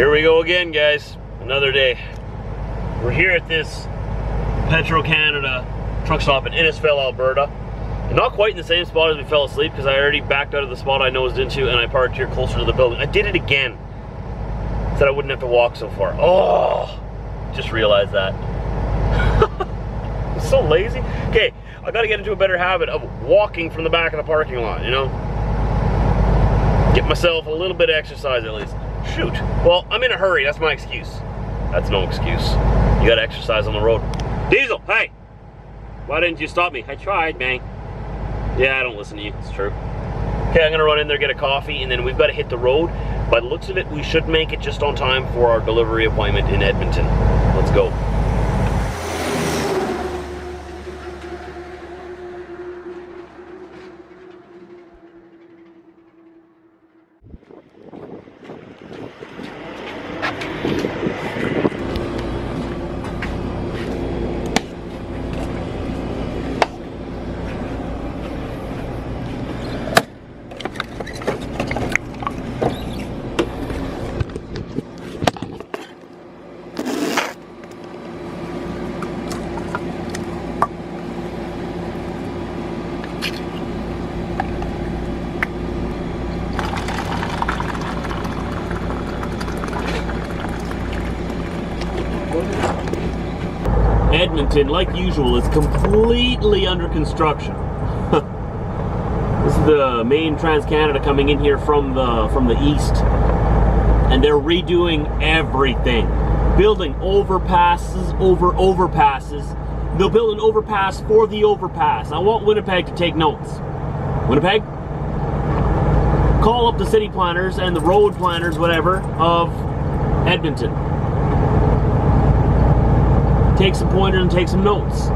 Here we go again, guys. Another day. We're here at this Petro Canada truck stop in Innisfil, Alberta. And not quite in the same spot as we fell asleep, because I already backed out of the spot I nosed into and I parked here closer to the building. I did it again. Said I wouldn't have to walk so far. Oh, just realized that. I'm so lazy. Okay, I gotta get into a better habit of walking from the back of the parking lot, you know? Get myself a little bit of exercise at least. Shoot. Well, I'm in a hurry. That's my excuse. That's no excuse. You gotta exercise on the road. Diesel, hey! Why didn't you stop me? I tried, man. Yeah, I don't listen to you. It's true. Okay, I'm gonna run in there, get a coffee, and then we've got to hit the road. By the looks of it, we should make it just on time for our delivery appointment in Edmonton. Let's go. Edmonton, like usual, is completely under construction. This is the main Trans-Canada coming in here from the east, and they're redoing everything. Building overpasses over overpasses. They'll build an overpass for the overpass. I want Winnipeg to take notes. Winnipeg, call up the city planners and the road planners, whatever, of Edmonton. Take some pointers and take some notes.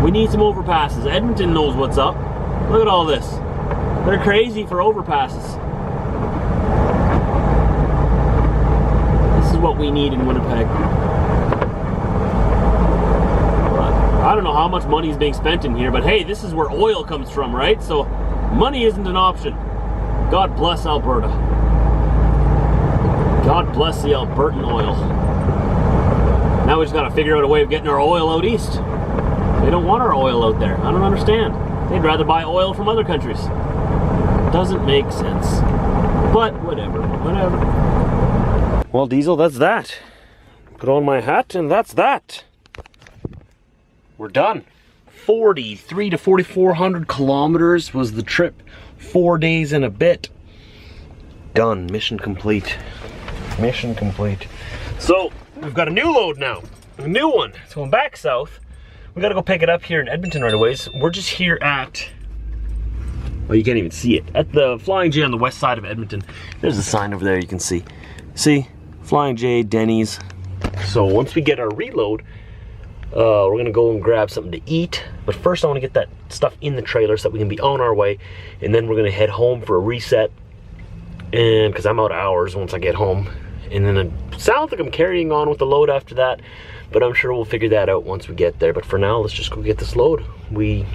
We need some overpasses. Edmonton knows what's up. Look at all this. They're crazy for overpasses. This is what we need in Winnipeg. I don't know how much money is being spent in here, but hey, this is where oil comes from, right? So money isn't an option. God bless Alberta. God bless the Albertan oil. Now we just gotta figure out a way of getting our oil out east. They don't want our oil out there. I don't understand. They'd rather buy oil from other countries. Doesn't make sense. But whatever, whatever. Well, Diesel, that's that. Put on my hat and that's that. We're done. 43 to 4,400 kilometers was the trip. 4 days and a bit. Done. Mission complete. Mission complete. So, we've got a new load now, a new one. It's going back south. We gotta go pick it up here in Edmonton right away. So we're just here at, well, you can't even see it, at the Flying J on the west side of Edmonton. There's a sign over there you can see. See, Flying J, Denny's. So once we get our reload, we're gonna go and grab something to eat. But first I wanna get that stuff in the trailer so that we can be on our way. And then we're gonna head home for a reset. And because I'm out of hours once I get home. And then it sounds like I'm carrying on with the load after that, but I'm sure we'll figure that out once we get there. But for now, let's just go get this load. We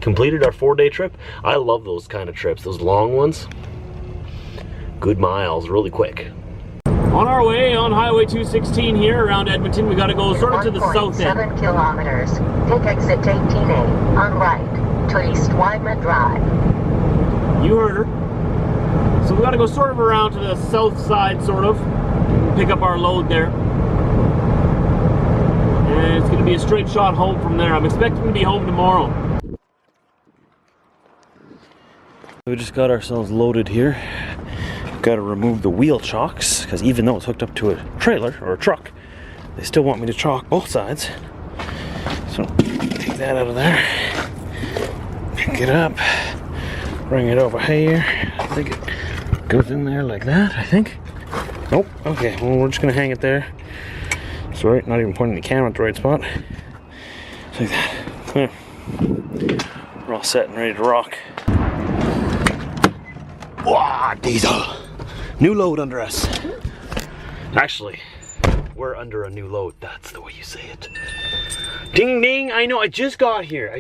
completed our 4-day trip. I love those kind of trips, those long ones. Good miles, really quick. On our way on Highway 216 here around Edmonton, we gotta go sort of to the south end. 7 kilometers. Take exit 18A on right to East Wyman Drive. You heard her. So we gotta go sort of around to the south side, sort of. Pick up our load there. And it's gonna be a straight shot home from there. I'm expecting to be home tomorrow. We just got ourselves loaded here. Got to remove the wheel chocks, because even though it's hooked up to a trailer or a truck, they still want me to chock both sides. So take that out of there. Pick it up. Bring it over here. I think it goes in there like that, I think. Nope. Okay, well, we're just gonna hang it there. Sorry, not even pointing the camera at the right spot. Just like that. There. We're all set and ready to rock. Wow, Diesel! New load under us. Actually, we're under a new load. That's the way you say it. Ding ding! I know, I just got here. I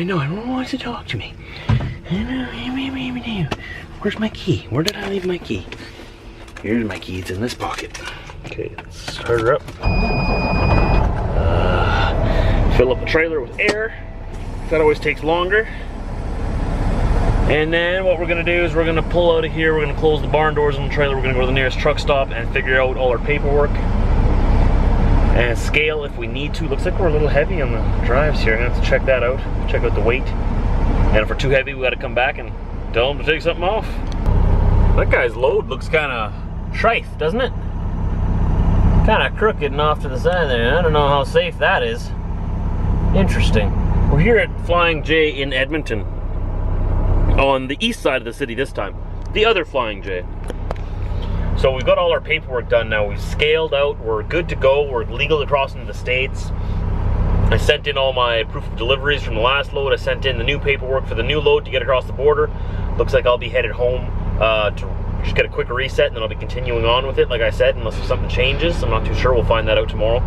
know, everyone wants to talk to me. Where's my key? Where did I leave my key? Here's my key, it's in this pocket. Okay, let's start her up. Fill up the trailer with air. That always takes longer. And then what we're gonna do is we're gonna pull out of here, we're gonna close the barn doors on the trailer, we're gonna go to the nearest truck stop and figure out all our paperwork. And scale if we need to. Looks like we're a little heavy on the drives here. I'm gonna have to check that out, check out the weight. And if we're too heavy, we gotta come back and tell them to take something off. That guy's load looks kinda shite, doesn't it? Kinda crooked and off to the side there. I don't know how safe that is. Interesting. We're here at Flying J in Edmonton. On the east side of the city this time. The other Flying J. So we've got all our paperwork done now. We've scaled out, we're good to go, we're legal to cross into the States. I sent in all my proof of deliveries from the last load. I sent in the new paperwork for the new load to get across the border. Looks like I'll be headed home to just get a quick reset, and then I'll be continuing on with it, like I said, unless something changes. I'm not too sure, we'll find that out tomorrow.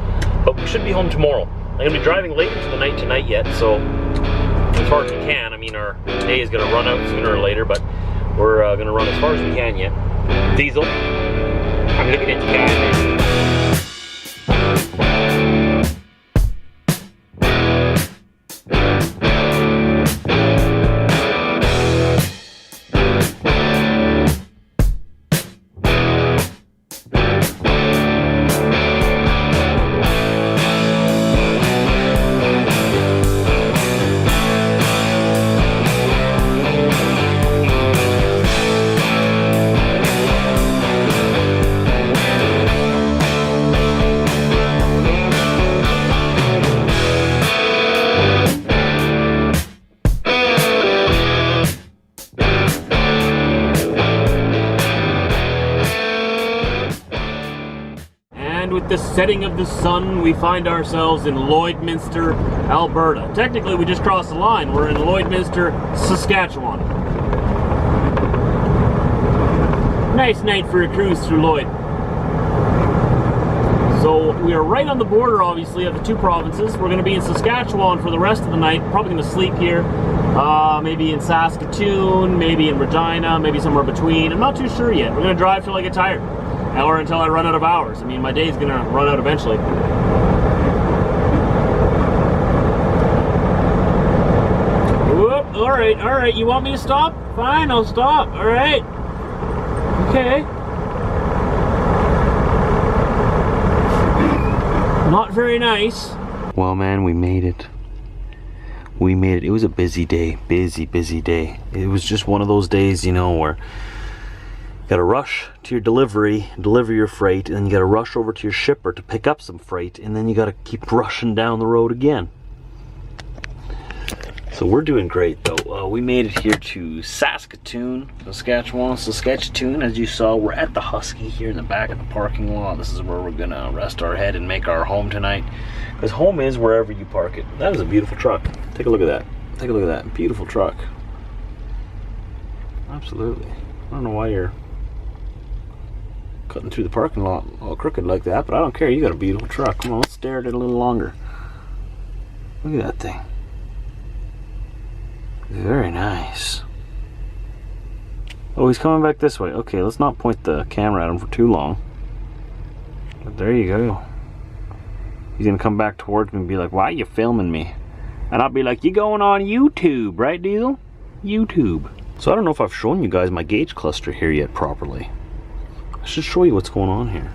But we should be home tomorrow. I'm gonna be driving late into the night tonight yet, so as far as we can. I mean, our day is gonna run out sooner or later, but we're gonna run as far as we can yet. Diesel, I'm looking at the guy there. With the setting of the sun, we find ourselves in Lloydminster, Alberta. Technically, we just crossed the line. We're in Lloydminster, Saskatchewan. Nice night for a cruise through Lloyd. So we are right on the border, obviously, of the two provinces. We're going to be in Saskatchewan for the rest of the night. Probably going to sleep here. Maybe in Saskatoon, maybe in Regina, maybe somewhere between. I'm not too sure yet. We're going to drive till I get tired. Or until I run out of hours. I mean, my day's gonna run out eventually. Whoop, all right, you want me to stop? Fine, I'll stop, all right. Okay. Not very nice. Well, man, we made it. We made it. It was a busy day, busy day. It was just one of those days, you know, where you gotta rush to your delivery, deliver your freight, and then you gotta rush over to your shipper to pick up some freight, and then you gotta keep rushing down the road again. So we're doing great though. We made it here to Saskatoon, Saskatchewan. As you saw, we're at the Husky here in the back of the parking lot. This is where we're gonna rest our head and make our home tonight. Because home is wherever you park it. That is a beautiful truck. Take a look at that. Take a look at that. Beautiful truck. Absolutely. I don't know why you're cutting through the parking lot all crooked like that, but I don't care. You got a beautiful truck. Come on, let's stare at it a little longer. Look at that thing. Very nice. Oh, he's coming back this way. Okay, let's not point the camera at him for too long. But there you go. He's gonna come back towards me and be like, why are you filming me? And I'll be like, you going on YouTube, right, Diesel? YouTube. So I don't know if I've shown you guys my gauge cluster here yet properly. I should show you what's going on here.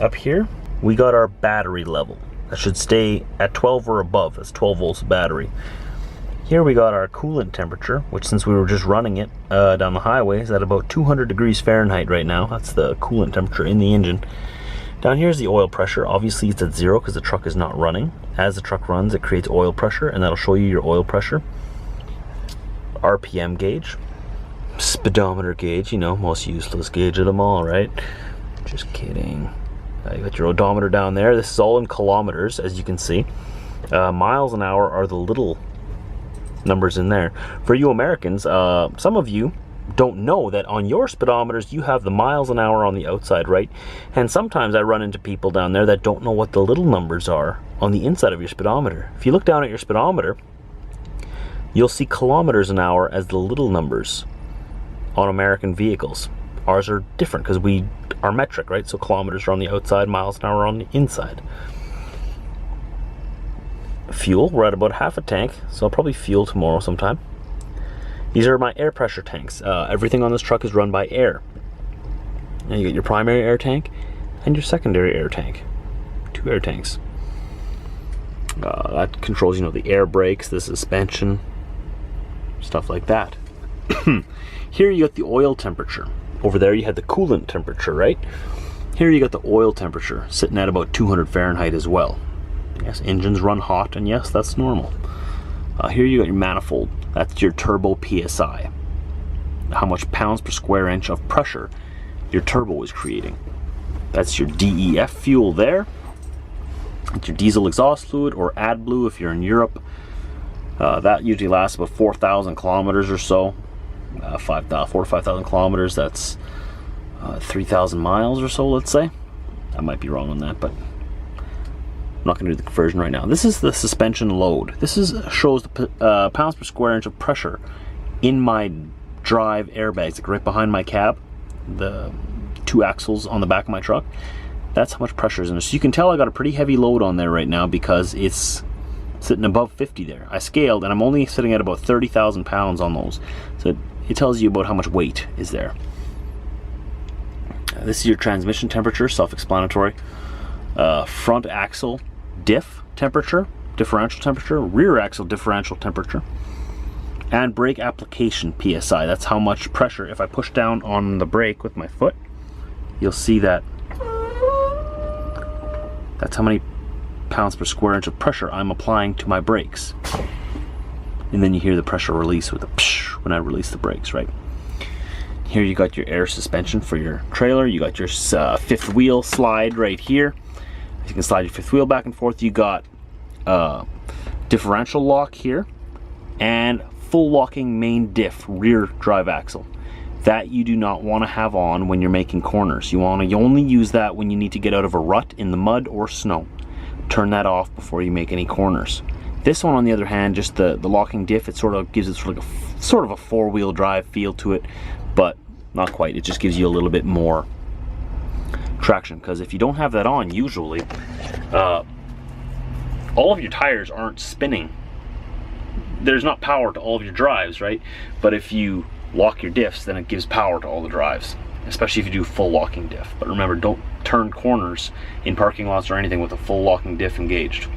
Up here, we got our battery level. That should stay at 12 or above. That's 12 volts battery. Here we got our coolant temperature, which since we were just running it down the highway is at about 200 degrees Fahrenheit right now. That's the coolant temperature in the engine. Down here is the oil pressure. Obviously it's at 0 because the truck is not running. As the truck runs, it creates oil pressure, and that'll show you your oil pressure. RPM gauge. Speedometer gauge, you know, most useless gauge of them all, right? Just kidding. You got your odometer down there. This is all in kilometers, as you can see. Miles an hour are the little numbers in there. For you Americans, some of you don't know that on your speedometers you have the miles an hour on the outside, right? And sometimes I run into people down there that don't know what the little numbers are on the inside of your speedometer. If you look down at your speedometer, you'll see kilometers an hour as the little numbers on American vehicles. Ours are different because we are metric, right? So kilometers are on the outside, miles an hour are on the inside. Fuel, we're at about half a tank, so I'll probably fuel tomorrow sometime. These are my air pressure tanks. Everything on this truck is run by air. And you get your primary air tank and your secondary air tank. 2 air tanks. That controls, the air brakes, the suspension, stuff like that. Here you got the oil temperature. Over there you had the coolant temperature, right? Here you got the oil temperature sitting at about 200 Fahrenheit as well. Yes, engines run hot, and yes, that's normal. Here you got your manifold. That's your turbo PSI. How much pounds per square inch of pressure your turbo is creating. That's your DEF fuel there. It's your diesel exhaust fluid, or AdBlue if you're in Europe. That usually lasts about 4,000 kilometers or so. 4 to 5,000 kilometers, that's 3,000 miles or so, let's say. I might be wrong on that, but I'm not going to do the conversion right now. This is the suspension load. This shows the pounds per square inch of pressure in my drive airbags, like right behind my cab, the 2 axles on the back of my truck. That's how much pressure is in there. So you can tell I got a pretty heavy load on there right now because it's sitting above 50 there. I scaled and I'm only sitting at about 30,000 pounds on those. So it tells you about how much weight is there. This is your transmission temperature, self-explanatory. Front axle diff temperature, differential temperature, rear axle differential temperature, and brake application PSI. That's how much pressure, if I push down on the brake with my foot, you'll see that that's how many pounds per square inch of pressure I'm applying to my brakes. And then you hear the pressure release with a psh when I release the brakes, right? Here you got your air suspension for your trailer. You got your 5th wheel slide right here. You can slide your 5th wheel back and forth. You got differential lock here and full locking main diff rear drive axle. That you do not want to have on when you're making corners. You only use that when you need to get out of a rut in the mud or snow. Turn that off before you make any corners. This one, on the other hand, just the locking diff, it sort of gives it sort of a 4-wheel drive feel to it, but not quite. It just gives you a little bit more traction, because if you don't have that on, usually all of your tires aren't spinning. There's not power to all of your drives, right? But if you lock your diffs, then it gives power to all the drives, especially if you do full locking diff. But remember, don't turn corners in parking lots or anything with a full locking diff engaged.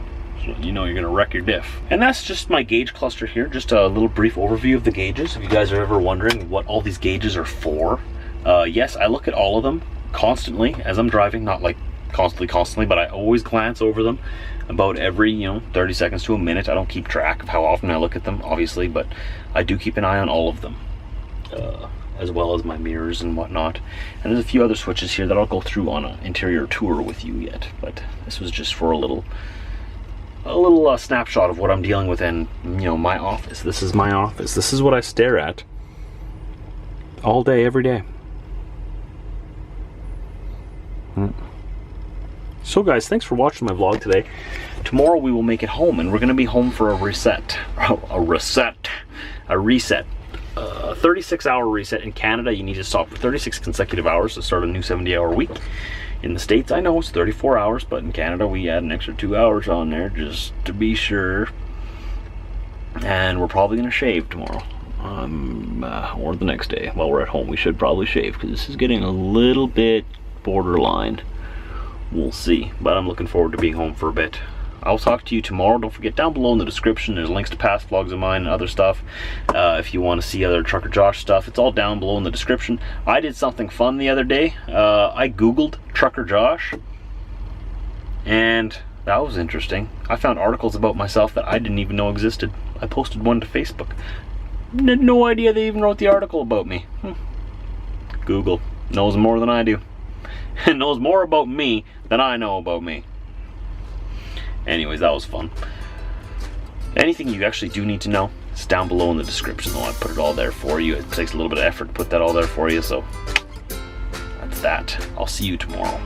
So you know you're gonna wreck your diff. And that's just my gauge cluster here. Just a little brief overview of the gauges. If you guys are ever wondering what all these gauges are for, yes, I look at all of them constantly as I'm driving. Not like constantly, but I always glance over them about every 30 seconds to a minute. I don't keep track of how often I look at them, obviously, but I do keep an eye on all of them, as well as my mirrors and whatnot. And there's a few other switches here that I'll go through on an interior tour with you yet, but this was just for a little snapshot of what I'm dealing with in my office. This is my office. This is what I stare at all day, every day. So guys, thanks for watching my vlog today. Tomorrow we will make it home, and we're gonna be home for a reset. A reset. 36-hour reset. In Canada, you need to stop for 36 consecutive hours to start a new 70-hour week. In the States, I know it's 34 hours, but in Canada, we add an extra 2 hours on there just to be sure. And we're probably gonna shave tomorrow. Or the next day. While we're at home, we should probably shave, because this is getting a little bit borderline. We'll see, but I'm looking forward to being home for a bit. I'll talk to you tomorrow. Don't forget, down below in the description, there's links to past vlogs of mine and other stuff. If you want to see other Trucker Josh stuff, it's all down below in the description. I did something fun the other day. I Googled Trucker Josh, and that was interesting. I found articles about myself that I didn't even know existed. I posted one to Facebook. Had no idea they even wrote the article about me. Google knows more than I do. And knows more about me than I know about me. Anyways, that was fun. Anything you actually do need to know, it's down below in the description, though. I put it all there for you. It takes a little bit of effort to put that all there for you, so that's that. I'll see you tomorrow.